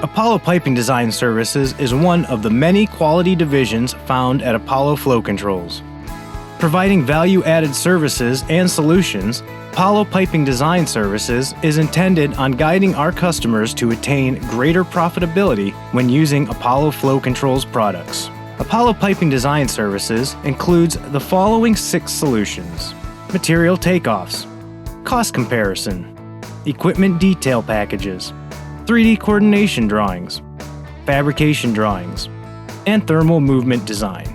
Apollo Piping Design Services is one of the many quality divisions found at Apollo Flow Controls. Providing value-added services and solutions, Apollo Piping Design Services is intended on guiding our customers to attain greater profitability when using Apollo Flow Controls products. Apollo Piping Design Services includes the following 6 solutions: material takeoffs, cost comparison, equipment detail packages, 3D coordination drawings, fabrication drawings, and thermal movement design.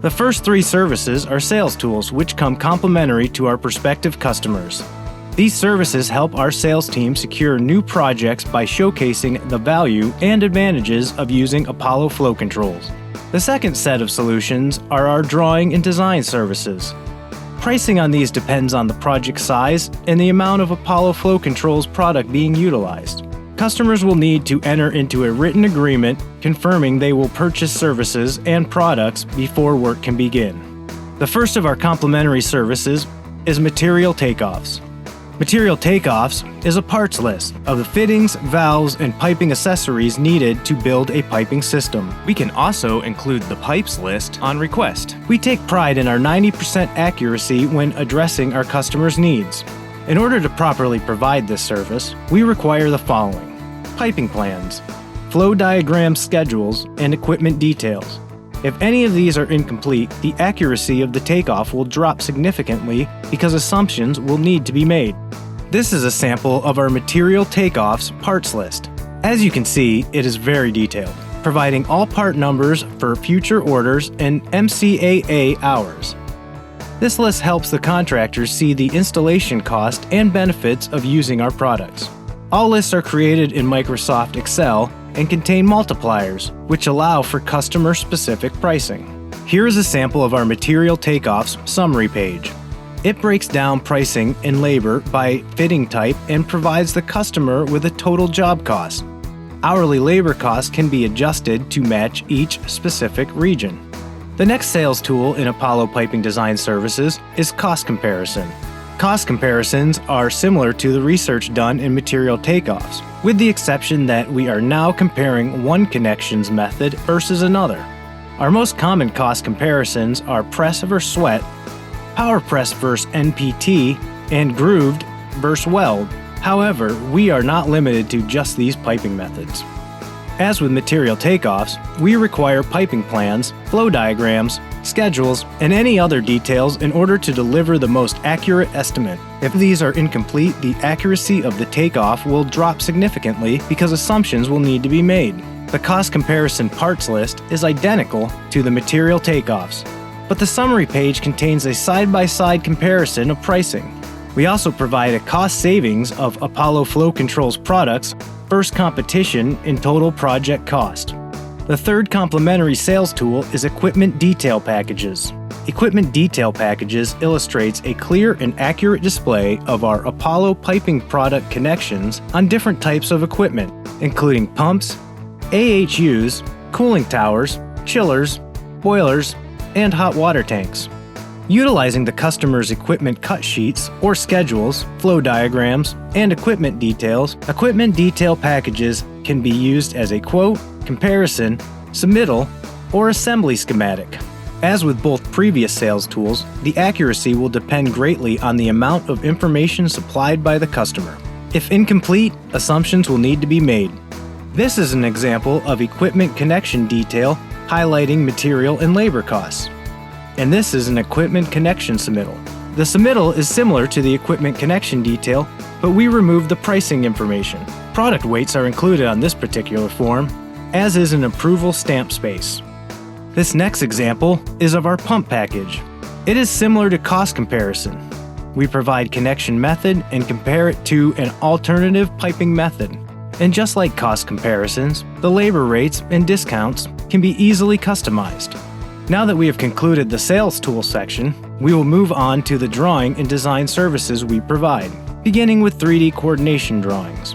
The first 3 services are sales tools which come complementary to our prospective customers. These services help our sales team secure new projects by showcasing the value and advantages of using Apollo Flow Controls. The second set of solutions are our drawing and design services. Pricing on these depends on the project size and the amount of Apollo Flow Controls product being utilized. Customers will need to enter into a written agreement confirming they will purchase services and products before work can begin. The first of our complementary services is material takeoffs. Material takeoffs is a parts list of the fittings, valves, and piping accessories needed to build a piping system. We can also include the pipes list on request. We take pride in our 90% accuracy when addressing our customers' needs. In order to properly provide this service, we require the following: piping plans, flow diagram schedules, and equipment details. If any of these are incomplete, the accuracy of the takeoff will drop significantly because assumptions will need to be made. This is a sample of our material takeoffs parts list. As you can see, it is very detailed, providing all part numbers for future orders and MCAA hours. This list helps the contractors see the installation cost and benefits of using our products. All lists are created in Microsoft Excel and contain multipliers, which allow for customer-specific pricing. Here is a sample of our material takeoffs summary page. It breaks down pricing and labor by fitting type and provides the customer with a total job cost. Hourly labor costs can be adjusted to match each specific region. The next sales tool in Apollo Piping Design Services is cost comparison. Cost comparisons are similar to the research done in material takeoffs, with the exception that we are now comparing one connections method versus another. Our most common cost comparisons are press versus sweat, power press versus NPT, and grooved versus weld. However, we are not limited to just these piping methods. As with material takeoffs, we require piping plans, flow diagrams, schedules, and any other details in order to deliver the most accurate estimate. If these are incomplete, the accuracy of the takeoff will drop significantly because assumptions will need to be made. The cost comparison parts list is identical to the material takeoffs, but the summary page contains a side-by-side comparison of pricing. We also provide a cost savings of Apollo Flow Controls products versus competition in total project cost. The third complementary sales tool is equipment detail packages. Equipment detail packages illustrates a clear and accurate display of our Apollo piping product connections on different types of equipment, including pumps, AHUs, cooling towers, chillers, boilers, and hot water tanks. Utilizing the customer's equipment cut sheets or schedules, flow diagrams, and equipment details, equipment detail packages can be used as a quote, comparison, submittal, or assembly schematic. As with both previous sales tools, the accuracy will depend greatly on the amount of information supplied by the customer. If incomplete, assumptions will need to be made. This is an example of equipment connection detail highlighting material and labor costs. And this is an equipment connection submittal. The submittal is similar to the equipment connection detail, but we remove the pricing information. Product weights are included on this particular form, as is an approval stamp space. This next example is of our pump package. It is similar to cost comparison. We provide connection method and compare it to an alternative piping method. And just like cost comparisons, the labor rates and discounts can be easily customized. Now that we have concluded the sales tool section, we will move on to the drawing and design services we provide, beginning with 3D coordination drawings.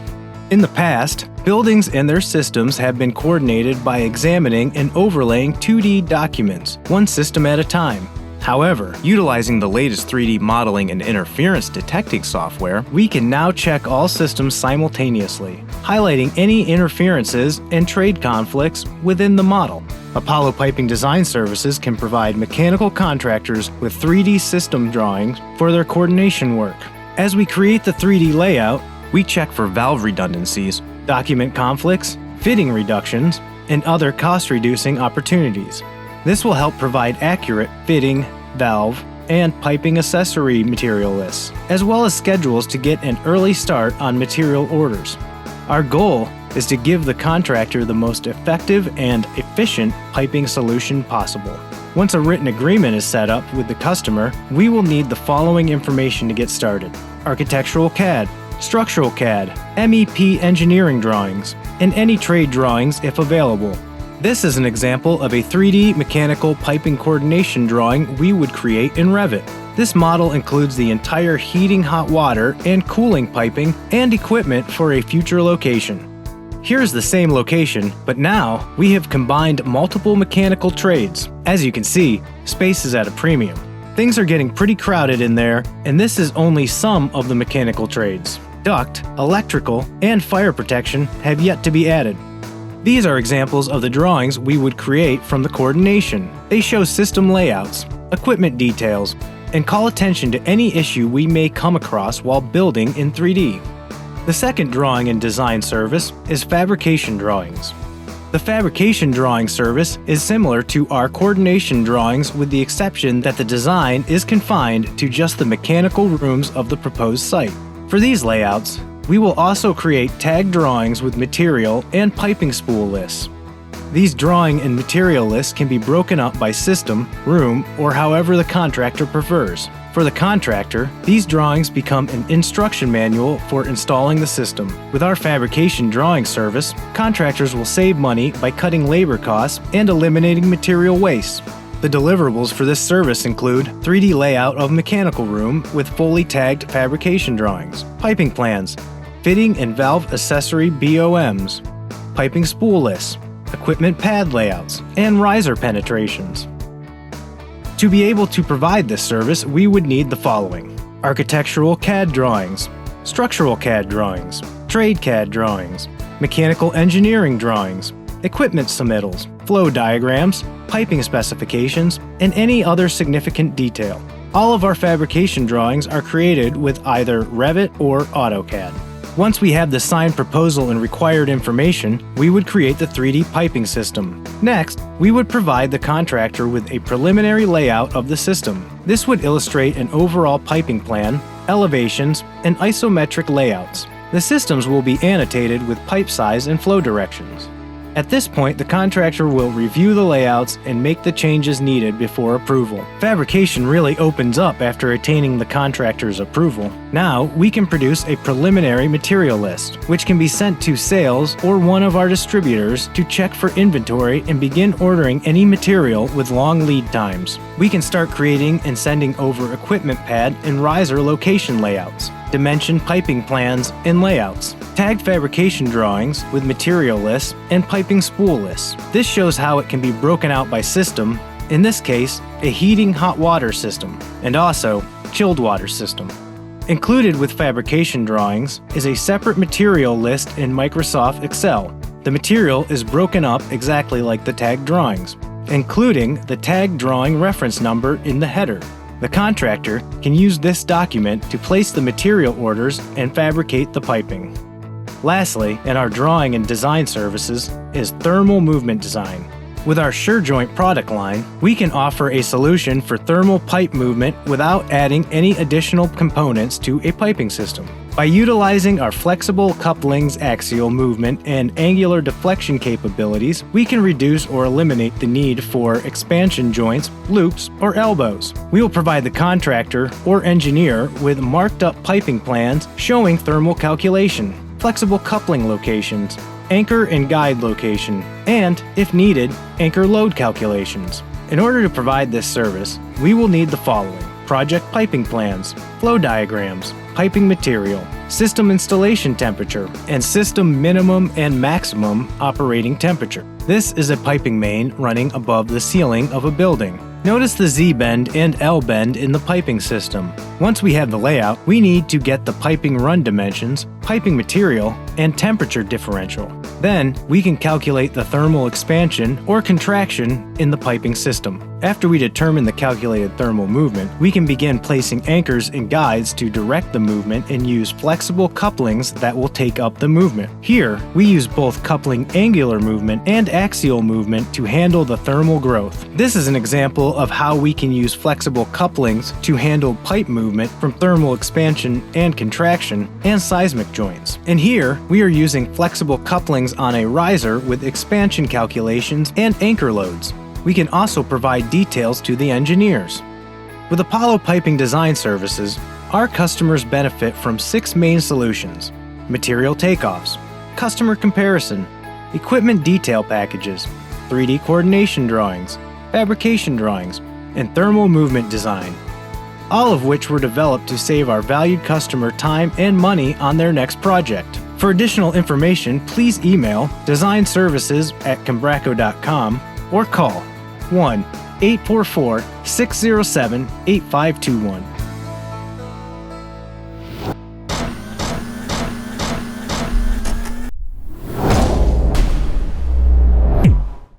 In the past, buildings and their systems have been coordinated by examining and overlaying 2D documents, one system at a time. However, utilizing the latest 3D modeling and interference detecting software, we can now check all systems simultaneously, highlighting any interferences and trade conflicts within the model. Apollo Piping Design Services can provide mechanical contractors with 3D system drawings for their coordination work. As we create the 3D layout, we check for valve redundancies, document conflicts, fitting reductions, and other cost-reducing opportunities. This will help provide accurate fitting, valve, and piping accessory material lists, as well as schedules to get an early start on material orders. Our goal is to give the contractor the most effective and efficient piping solution possible. Once a written agreement is set up with the customer, we will need the following information to get started: architectural CAD, structural CAD, MEP engineering drawings, and any trade drawings if available. This is an example of a 3D mechanical piping coordination drawing we would create in Revit. This model includes the entire heating hot water and cooling piping and equipment for a future location. Here's the same location, but now we have combined multiple mechanical trades. As you can see, space is at a premium. Things are getting pretty crowded in there, and this is only some of the mechanical trades. Duct, electrical, and fire protection have yet to be added. These are examples of the drawings we would create from the coordination. They show system layouts, equipment details, and call attention to any issue we may come across while building in 3D. The second drawing and design service is fabrication drawings. The fabrication drawing service is similar to our coordination drawings with the exception that the design is confined to just the mechanical rooms of the proposed site. For these layouts, we will also create tag drawings with material and piping spool lists. These drawing and material lists can be broken up by system, room, or however the contractor prefers. For the contractor, these drawings become an instruction manual for installing the system. With our fabrication drawing service, contractors will save money by cutting labor costs and eliminating material waste. The deliverables for this service include 3D layout of mechanical room with fully tagged fabrication drawings, piping plans, fitting and valve accessory BOMs, piping spool lists, equipment pad layouts, and riser penetrations. To be able to provide this service, we would need the following: architectural CAD drawings, structural CAD drawings, trade CAD drawings, mechanical engineering drawings, equipment submittals, flow diagrams, piping specifications, and any other significant detail. All of our fabrication drawings are created with either Revit or AutoCAD. Once we have the signed proposal and required information, we would create the 3D piping system. Next, we would provide the contractor with a preliminary layout of the system. This would illustrate an overall piping plan, elevations, and isometric layouts. The systems will be annotated with pipe size and flow directions. At this point, the contractor will review the layouts and make the changes needed before approval. Fabrication really opens up after attaining the contractor's approval. Now, we can produce a preliminary material list, which can be sent to sales or one of our distributors to check for inventory and begin ordering any material with long lead times. We can start creating and sending over equipment pad and riser location layouts, dimension piping plans and layouts, tagged fabrication drawings with material lists, and piping spool lists. This shows how it can be broken out by system, in this case, a heating hot water system, and also chilled water system. Included with fabrication drawings is a separate material list in Microsoft Excel. The material is broken up exactly like the tagged drawings, including the tagged drawing reference number in the header. The contractor can use this document to place the material orders and fabricate the piping. Lastly, in our drawing and design services is thermal movement design. With our SureJoint product line, we can offer a solution for thermal pipe movement without adding any additional components to a piping system. By utilizing our flexible couplings, axial movement, and angular deflection capabilities, we can reduce or eliminate the need for expansion joints, loops, or elbows. We will provide the contractor or engineer with marked up piping plans showing thermal calculation, flexible coupling locations, anchor and guide location, and, if needed, anchor load calculations. In order to provide this service, we will need the following: project piping plans, flow diagrams, piping material, system installation temperature, and system minimum and maximum operating temperature. This is a piping main running above the ceiling of a building. Notice the Z-bend and L-bend in the piping system. Once we have the layout, we need to get the piping run dimensions, piping material, and temperature differential. Then, we can calculate the thermal expansion or contraction in the piping system. After we determine the calculated thermal movement, we can begin placing anchors and guides to direct the movement and use flexible couplings that will take up the movement. Here, we use both coupling angular movement and axial movement to handle the thermal growth. This is an example of how we can use flexible couplings to handle pipe movement from thermal expansion and contraction and seismic joints. And here, we are using flexible couplings on a riser with expansion calculations and anchor loads. We can also provide details to the engineers. With Apollo Piping Design Services, our customers benefit from 6 main solutions: material takeoffs, customer comparison, equipment detail packages, 3D coordination drawings, fabrication drawings, and thermal movement design, all of which were developed to save our valued customer time and money on their next project. For additional information, please email designservices@combraco.com or call 1-844-607-8521.